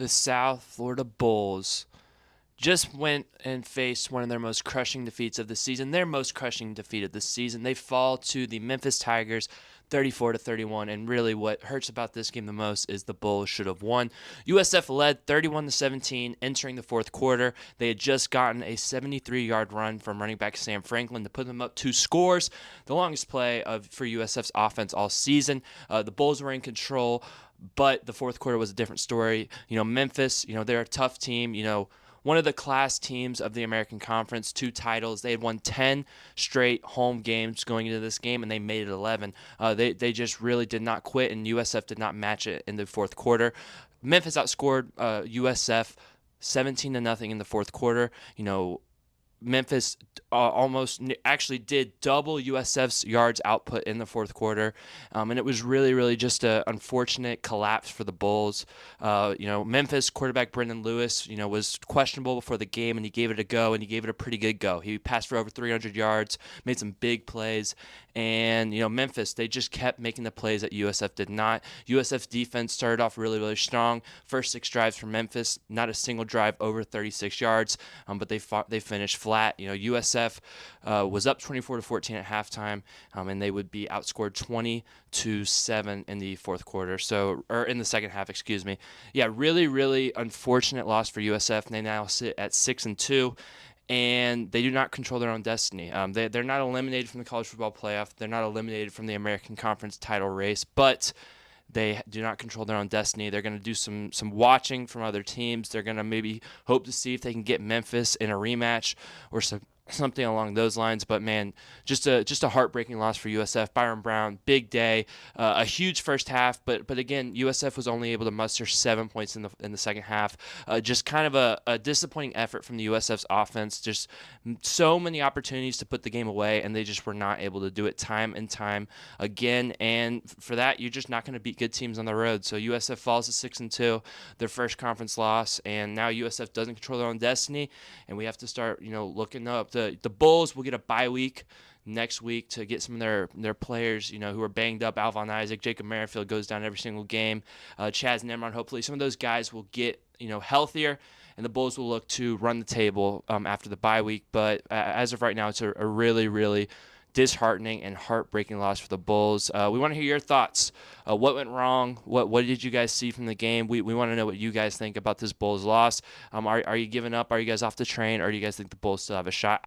The South Florida Bulls just went and faced one of their most crushing defeats of the season. Their most crushing defeat of the season. They fall to the Memphis Tigers 34-31, and really what hurts about this game the most is the Bulls should have won. USF led 31-17 entering the fourth quarter. They had just gotten a 73-yard run from running back Sam Franklin to put them up 2 scores, the longest play for USF's offense all season. The Bulls were in control, but the fourth quarter was a different story. Memphis, they're a tough team. One of the class teams of the American Conference, 2 titles. They had won 10 straight home games going into this game, and they made it 11. They just really did not quit, and USF did not match it in the fourth quarter. Memphis outscored USF 17-0 in the fourth quarter. Memphis almost actually did double USF's yards output in the fourth quarter, and it was really, really just an unfortunate collapse for the Bulls. Memphis quarterback Brendan Lewis, was questionable before the game, and he gave it a go, and he gave it a pretty good go. He passed for over 300 yards, made some big plays, and Memphis, they just kept making the plays that USF did not. USF's defense started off really, really strong. First 6 drives for Memphis, not a single drive over 36 yards, but they finished flat. USF was up 24-14 at halftime, and they would be outscored 20-7 in the fourth quarter. Or in the second half, excuse me. Yeah, really, really unfortunate loss for USF. They now sit at 6-2. And they do not control their own destiny. They're not eliminated from the college football playoff. They're not eliminated from the American Conference title race, but they do not control their own destiny. They're going to do some watching from other teams. They're going to maybe hope to see if they can get Memphis in a rematch or something along those lines. But man, just a heartbreaking loss for USF. Byron Brown, big day, a huge first half, but again, USF was only able to muster 7 points in the second half. Just kind of a disappointing effort from the USF's offense. Just so many opportunities to put the game away, and they just were not able to do it time and time again. And for that, you're just not going to beat good teams on the road. So USF falls to 6-2, their first conference loss, and now USF doesn't control their own destiny, and we have to start looking up. The Bulls will get a bye week next week to get some of their players, who are banged up. Alvon Isaac, Jacob Merrifield goes down every single game. Chaz Nemron, hopefully some of those guys will get healthier, and the Bulls will look to run the table after the bye week. But as of right now, it's a really, really disheartening and heartbreaking loss for the Bulls. We want to hear your thoughts. What went wrong? What did you guys see from the game? We want to know what you guys think about this Bulls loss. Are you giving up? Are you guys off the train? Or do you guys think the Bulls still have a shot?